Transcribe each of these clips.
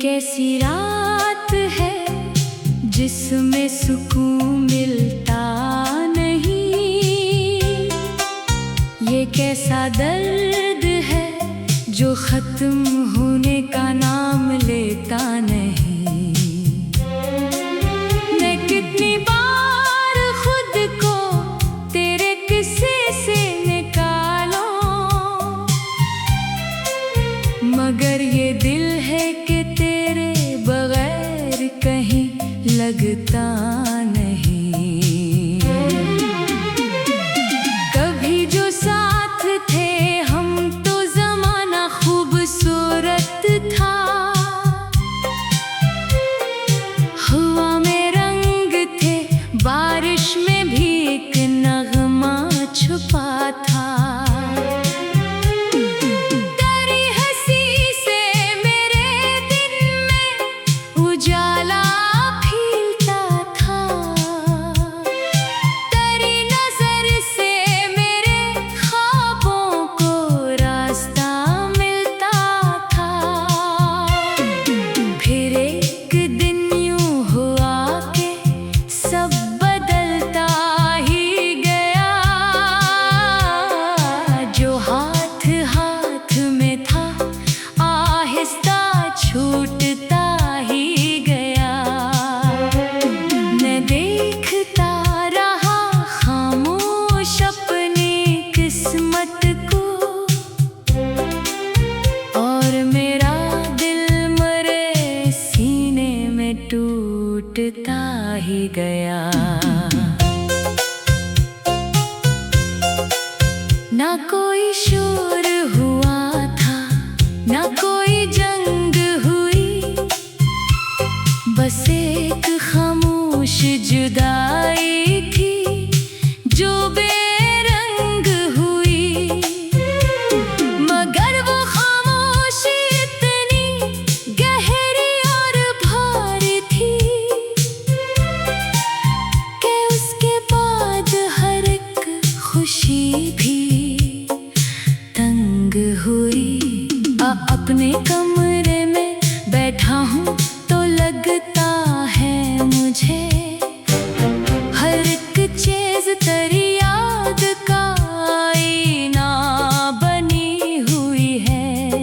कैसी रात है जिसमें सुकून मिलता नहीं। ये कैसा दर्द है जो खत्म होने का नाम लेता नहीं। मैं कितनी बार खुद को तेरे किस्से से निकालूं, मगर ये दिल है कि तेरे बगैर कहीं लगता नहीं। कभी जो साथ थे हम तो जमाना खूबसूरत था। हवा में रंग थे, बारिश में भी एक नगमा छुपा था। तेरी हंसी से मेरे दिन में उजाला फीलता था। तेरी नजर से मेरे ख्वाबों को रास्ता मिलता था। फिर एक दिन यूं हुआ कि सब बदलता ही गया। जो हाथ हाथ में था आहिस्ता छूटता ही गया। मैं देखता रहा खामोश अपनी किस्मत को, और मेरा दिल मरे सीने में टूटता ही गया। ना कोई शोर हुआ था, ना कोई जंग हुई, बस एक खामोश जुदाई थी जो बेरंग हुई। मगर वो खामोशी इतनी गहरी और भारी थी कि उसके बाद हर एक खुशी भी तंग हुई। अपने कमरे में बैठा हूँ तो लगता है मुझे हर एक चीज तेरी याद का आईना बनी हुई है।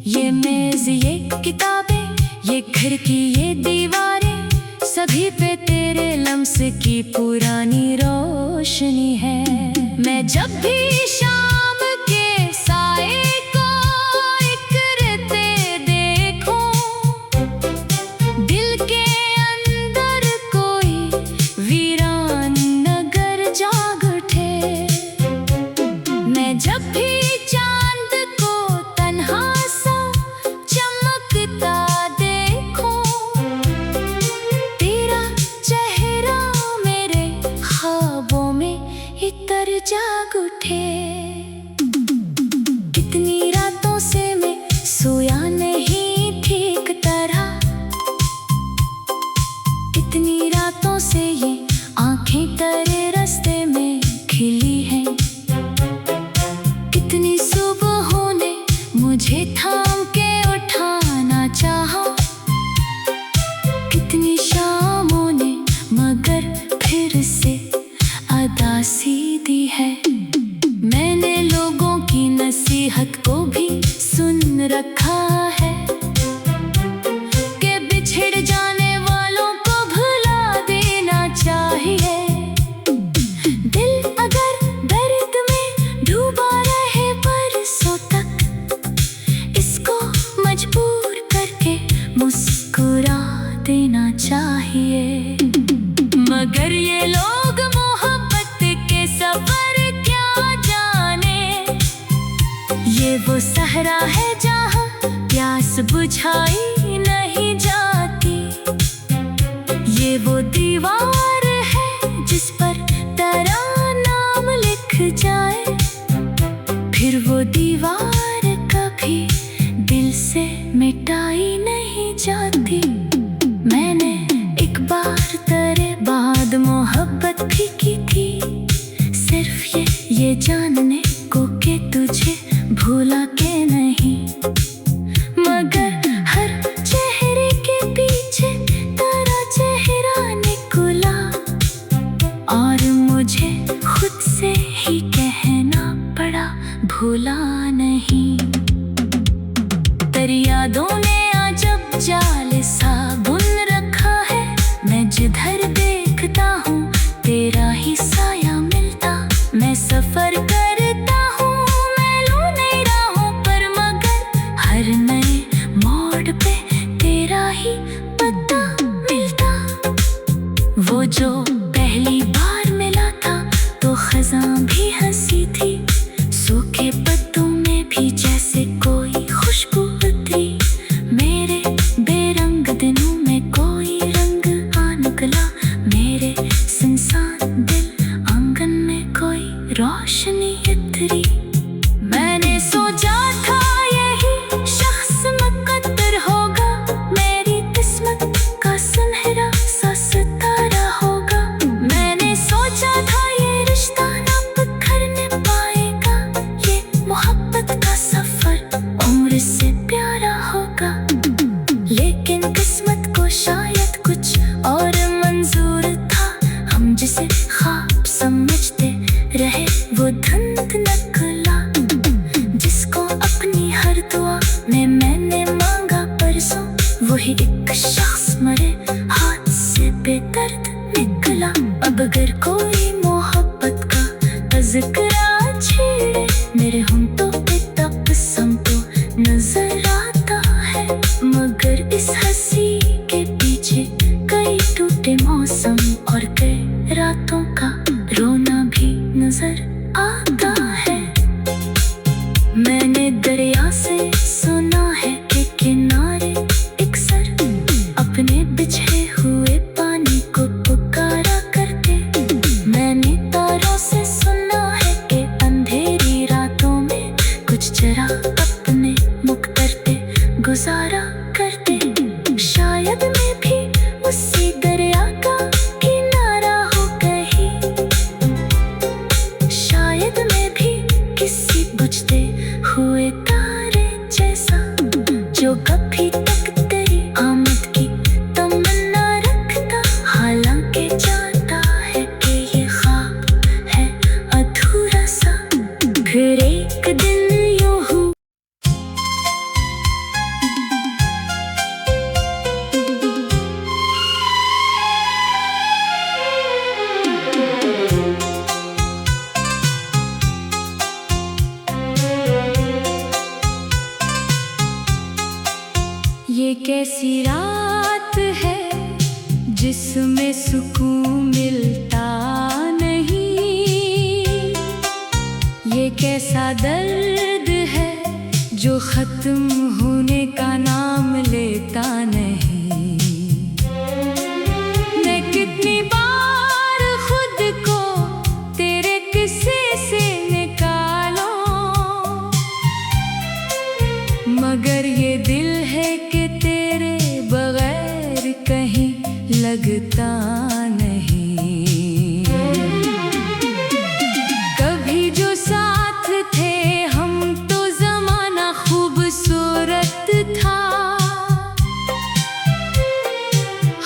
ये मेज, ये किताबें, ये खिड़की, ये दीवारें, सभी पे तेरे लम्स की पुरानी रोशनी है। मैं जब भी शाम के साए को इकरते देखूं, दिल के अंदर कोई वीरान नगर जाग उठे। मैं जब भी चांद को तन्हा सा चमकता देखूं, तेरा चेहरा मेरे ख्वाबों में इतर जाग उठे। कितनी रातों से मैं सोया नहीं ठीक तरह, कितनी रातों से ये आंखें तेरे रास्ते में खिली हैं। कितनी सुबहों ने मुझे थाम के उठाना चाहा, कितनी शामों ने मगर फिर से अदासी दी है। मैंने लोगों की नसीहत को भी सुन रखा है कि बिछड़ जाने वालों को भुला देना चाहिए। दिल अगर दर्द में डूबा रहे बरसों तक, इसको मजबूर करके मुस्कुरा देना चाहिए। मगर ये लोग मोहब्बत के सफर क्या जाने, ये वो सहरा है जहाँ प्यास बुझाई नहीं जाती। ये वो दीवार है जिस पर तेरा नाम लिख जाए, फिर वो दीवार कभी दिल से मिटाई नहीं जाती। मैंने एक बार तेरे बाद मोहब्बत भी की थी, सिर्फ ये जानने को कि तुझे भूला के नहीं। मगर हर चेहरे हर दुआ में मैंने मांगा परसों, वही एक शख्स मरे हाथ से बेदर्द निकला। अब अगर कोई मोहब्बत का तज़किरा छेड़े, मेरे होंठों पे तबस्सुम तो नजर आता है, मगर इस हंसी के पीछे कई टूटे मौसम और कई रातों का रोना भी नजर आता है। मैंने दरिया से सुना है कि किनारे एक सर अपने बिछे हुए पानी को पुकारा करते। मैंने तारों से सुना है कि अंधेरी रातों में कुछ चिराग अपने मुख्तर पे गुजारा करते। शायद मैं भी उसी दरिया का किनारा हो गई, शायद मैं भी किसी बुझते हुए तारे जैसा, जो कभी तक तेरी आमद की तमन्ना रखता, हालांकि जानता है कि ये ख्वाब है अधूरा सा। फिर एक दिन यूं हुआ ये कैसी रात है जिसमें सुकून मिलता नहीं, ये कैसा दर्द है जो खत्म होने का नाम लेता नहीं। मैं कितनी बार खुद को तेरे किस्से से निकालूं, मगर ये दिल है कि तेरे बगैर कहीं लगता नहीं। कभी जो साथ थे हम तो जमाना खूबसूरत था,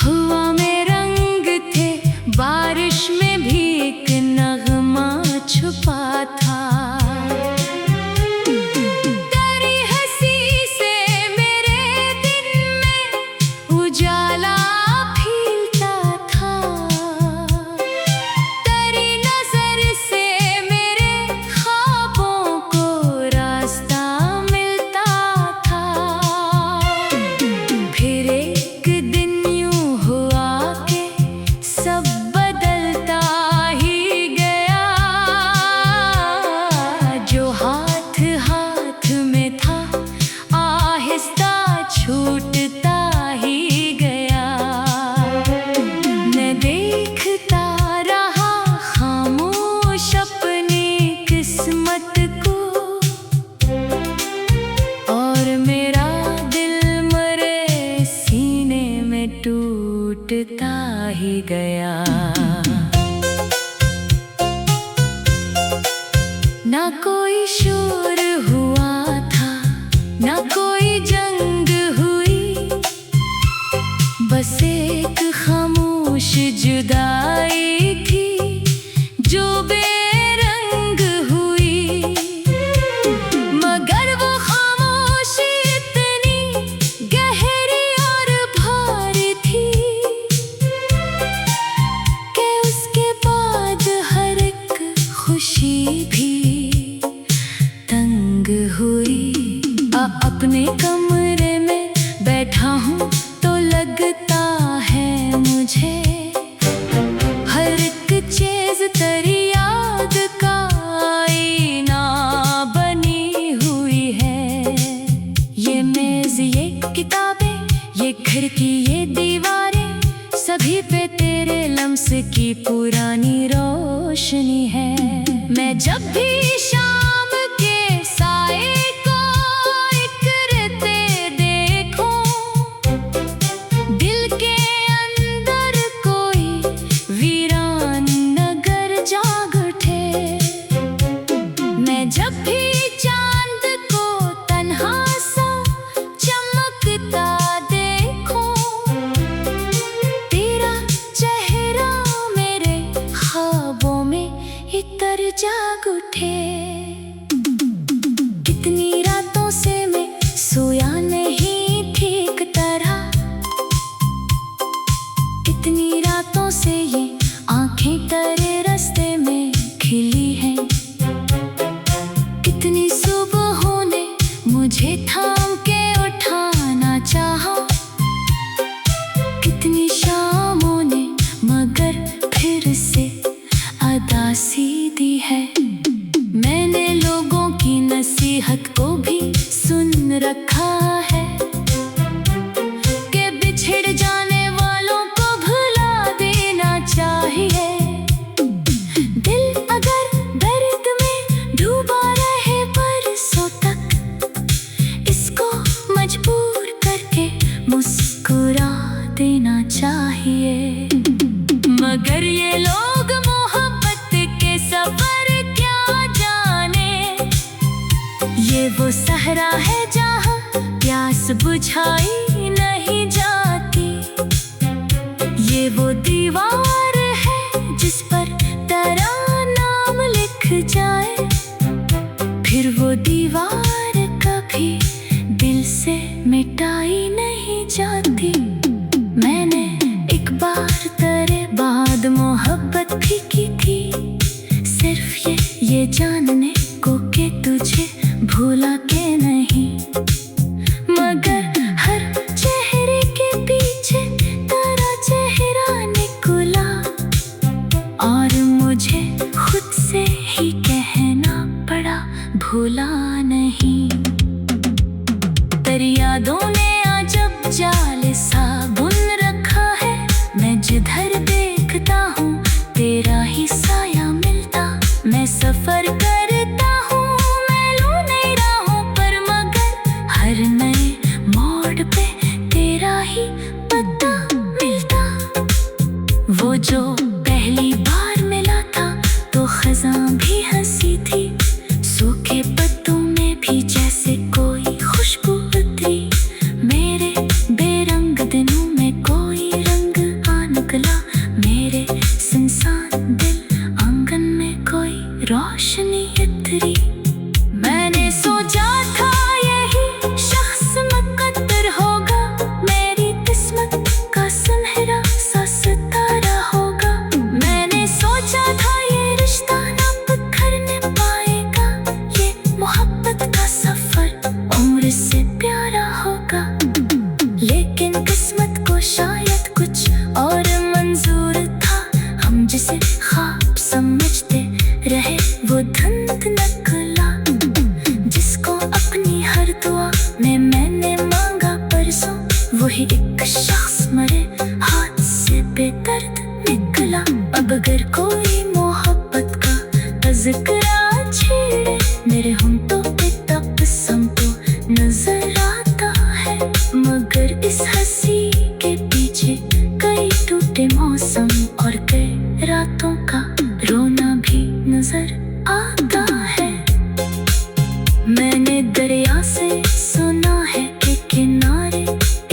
हवा में रंग थे, बारिश में भी एक नगमा छुपा था। उजाला फीलता था, तेरी नजर से मेरे ख्वाबों को रास्ता मिलता था। फिर एक दिन यूं हुआ कि सब बदलता ही गया, जो हाथ हाथ में था आहिस्ता छूटता ही गया। मैं देखता रहा खामोश अपनी किस्मत को, और मेरा दिल मरे सीने में टूटता ही गया। ना कोई शोर हुआ था, ना कोई जंग हुई, बस एक खामोश जुदाई थी जो बेरंग हुई। मगर वो खामोशी इतनी गहरी और भारी थी कि उसके बाद हर एक खुशी भी तंग हुई। अपने कमरे में बैठा हूँ तो लगता है मुझे हर एक चीज तेरी याद का आईना बनी हुई है। ये मेज, ये किताबें, ये खिड़की, ये दीवारें, सभी पे तेरे लम्स की पुरानी रोशनी है। मैं जब भी शाम के साए को इकरते देखूं, दिल के अंदर कोई वीरान नगर जाग उठे। मैं जब भी चांद को तन्हा सा चमकता देखूं, तेरा चेहरा मेरे ख्वाबों में इतर जाग उठे। मुझे थाम के उठाना चाहा, कितनी शामों ने मगर फिर से अदासी दी है। मैंने लोगों की नसीहत को भी सुन रखा है कि बिछड़ जाने वालों को भुला देना चाहिए। दिल अगर दर्द में डूबा रहे बरसों तक, इसको मजबूर करके मुस्कुरा देना चाहिए। मगर ये लोग मोहब्बत के सफर क्या जाने, ये वो सहरा है जहाँ प्यास बुझाई नहीं जाती। ये वो दीवार है जिस पर तेरा नाम लिख जाए, फिर वो दीवार कभी दिल से मिटाई नहीं जाती। मैंने एक बार तेरे बाद मोहब्बत भी की थी, सिर्फ ये जानने को कि तुझे भूला के नहीं। मगर हर चेहरे के पीछे तेरा चेहरा निकला, और मुझे खुद से ही कहना पड़ा भूला नहीं। तेरी यादों ने अजब जाल सा बुन रखा है, मैं जिधर देखता हूँ तेरा ही साया मिलता। मैं सफर करता हूँ मैलों नई राहों पर, मगर हर नए मोड़ पे तेरा ही पता मिलता। वो जो पहली बार मिला था तो खज़ां भी हंसी थी, सूखे पत्तों में भी जैसे कोई खुशबू उतरी। मेरे बेरंग दिनों में कोई रंग आ निकला, मेरे सुनसान दिल आंगन में कोई रोशनी उतरी। मैंने सोचा था यही शख्स मुकद्दर होगा, मेरी किस्मत का सुनहरा सा सितारा होगा। मैंने सोचा था ये रिश्ता ना बिखरने पाएगा, ये मोहब्बत का सफर उम्र से प्यारा होगा। लेकिन किस्मत को शायद कुछ और मंजूर था, हम जिसे ख्वाब समझते रहे वो धुंध निकला। जिसको अपनी हर दुआ में मैंने मांगा परसों, वही एक शख्स मरे हाथ से बेदर्द निकला। अब अगर कोई मोहब्बत का तज़किरा छेड़े, मेरे होंठों पे तबस्सुम तो नजर आता है। मगर इस हंसी के पीछे कई टूटे मौसम और कई रातों का रोना भी नजर आता है। मैंने दरिया से सुना है कि किनारे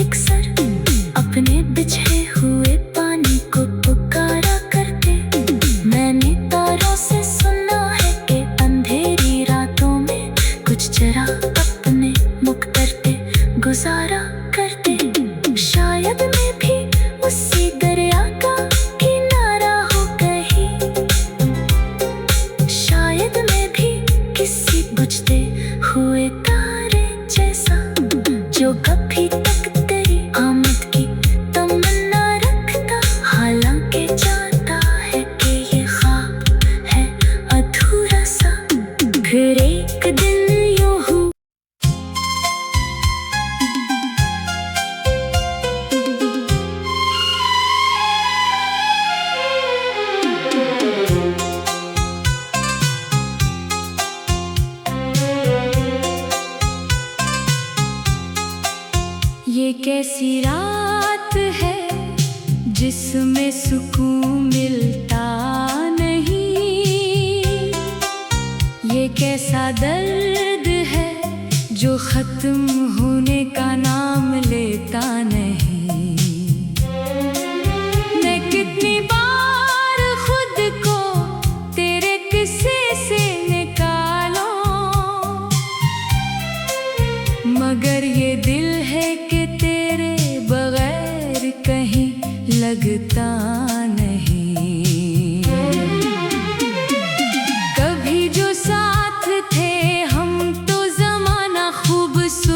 अक्सर अपने बिछड़े हुए पानी को पुकारा करते। मैंने तारों से सुना है कि अंधेरी रातों में कुछ जरा अपने मुक्तर पे गुजारा करते। शायद मैं भी उसी दरिया का किनारा हो कहीं, शायद मैं भी किसी बुझते हुए तारे जैसा, जो कभी तक तेरी आमद की तमन्ना रखता। हालांकि जानता है कि ये ख्वाब है अधूरा सा, फिर एक दिन यूं हुआ। ये कैसी रात है जिसमें सुकून मिलता नहीं, ये कैसा दर्द है जो खत्म होने का नाम लेता नहीं। मैं कितनी बार खुद को तेरे किस्से से निकालूं, मगर ये दिल है कि तेरे बगैर कहीं लगता नहीं। कभी जो साथ थे हम तो जमाना खूबसूरत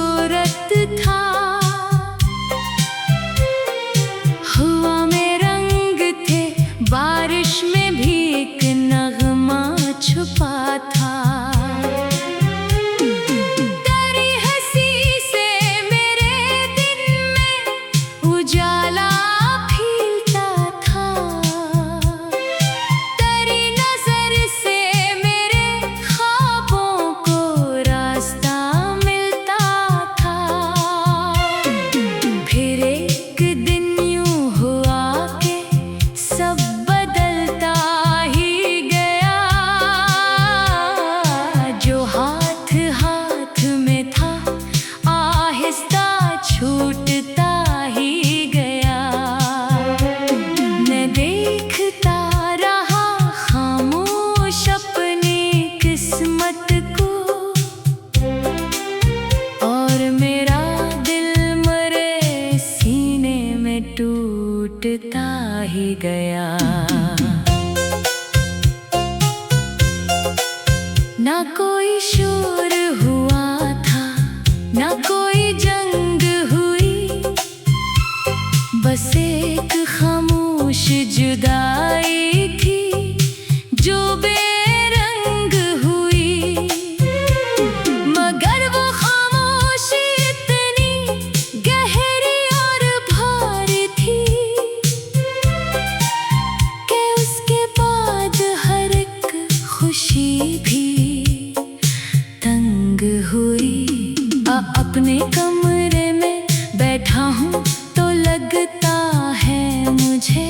अपने कमरे में बैठा हूँ तो लगता है मुझे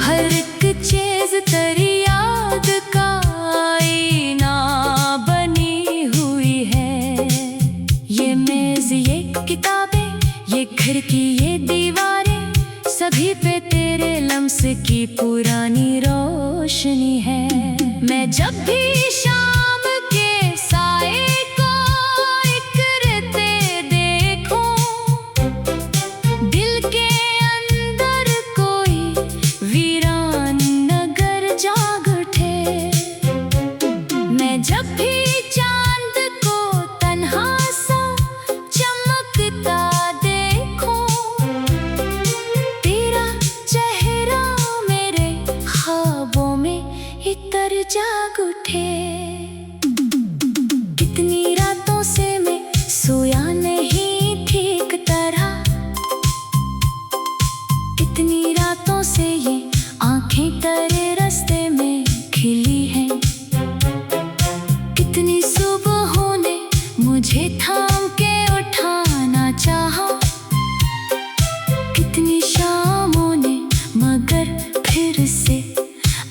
हर एक चीज तेरी याद का आईना बनी हुई है। ये मेज, ये किताबें, ये खिड़की, ये दीवारें, सभी पे तेरे लम्स की पुरानी रोशनी है। मैं जब भी शाम के साए को इकरते देखूं, दिल के अंदर कोई वीरान नगर जाग उठे। मैं जब भी चांद को तन्हा सा चमकता देखूं, तेरा चेहरा मेरे ख्वाबों में इतर जाग उठे। कितनी रातों से मैं सोया नहीं ठीक तरह, कितनी रातों से ये आंखें तेरे रास्ते में खिली हैं। कितनी सुबहों ने मुझे थाम के उठाना चाहा, कितनी शामों ने मगर फिर से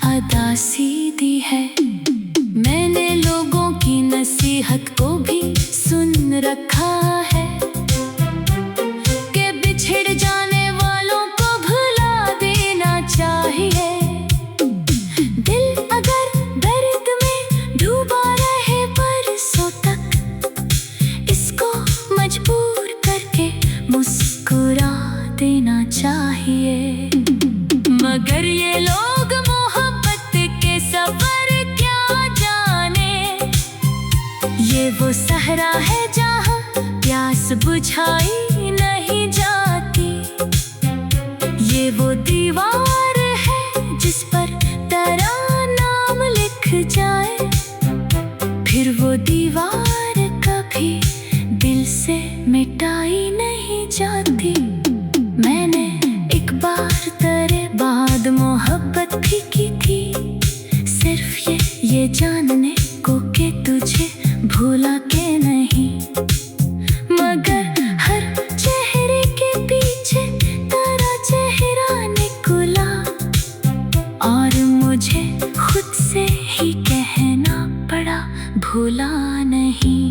अदासी दी है। मैंने लोगों की नसीहत को भी सुन रखा है कि बिछड़ जाने वालों को भुला देना चाहिए। दिल अगर दर्द में डूबा रहे बरसों तक, इसको मजबूर करके मुस्कुरा देना चाहिए। मगर ये लोग मोहब्बत के सफर क्या जाने, ये वो सहरा है जहाँ प्यास बुझाई नहीं जाती। ये वो दीवार है जिस पर तेरा नाम लिख जाए, फिर वो दीवार कभी दिल से मिटाई नहीं जाती। मैंने एक बार तेरे बाद मोहब्बत भी की थी, सिर्फ ये जानने को कि तुझे भूला के नहीं। मगर हर चेहरे के पीछे तेरा चेहरा निकला, और मुझे खुद से ही कहना पड़ा भूला नहीं।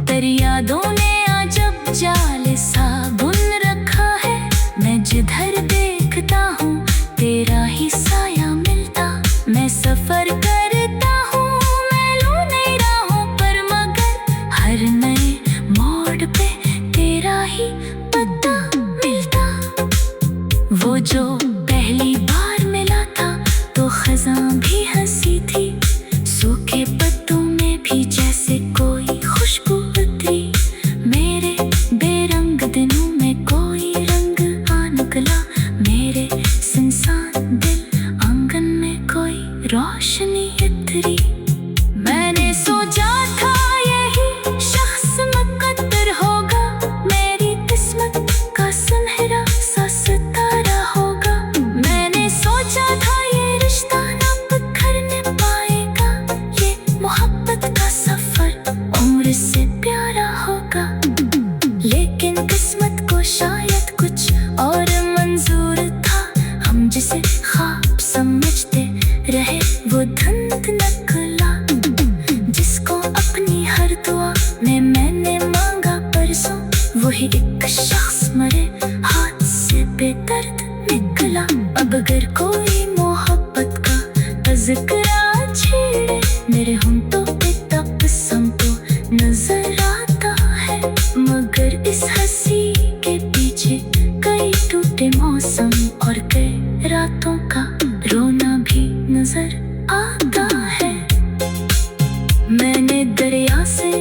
तेरी यादों ने अजब जाल सा बुन रखा है, मैं जिधर देखता हूँ तेरा ही साया मिलता। मैं सफर करता हूँ मैलों नई राहों पर, मगर हर नए मोड़ पे तेरा ही पता मिलता। वो जो पहली बार मिला था तो खज़ां भी हंसी थी, सूखे पत्तों में भी जैसे कोई खुशबू उतरी। मेरे बेरंग दिनों में कोई रंग आ निकला, मेरे सुनसान दिल आंगन में कोई रोशनी उतरी। मैंने सोचा था यही शख्स मुकद्दर होगा, मेरी किस्मत का सुनहरा सा सितारा होगा। मैंने सोचा था ये रिश्ता ना बिखरने पाएगा, ये मोहब्बत का सफर उम्र से प्यारा होगा। लेकिन किस्मत को शायद कुछ और मंजूर था, हम जिसे ख्वाब समझते रहे वो धुंध निकला। जिसको अपनी हर दुआ में मैंने मांगा परसों, वही एक शख्स मरे हाथ से बेदर्द निकला। अब अगर कोई मोहब्बत का तज़किरा छेड़े, मेरे होंठों पे तबस्सुम तो नजर आता है, मगर इस हंसी के पीछे कई टूटे मौसम और कई रातों का रोना भी नजर आता है। मैंने दरिया से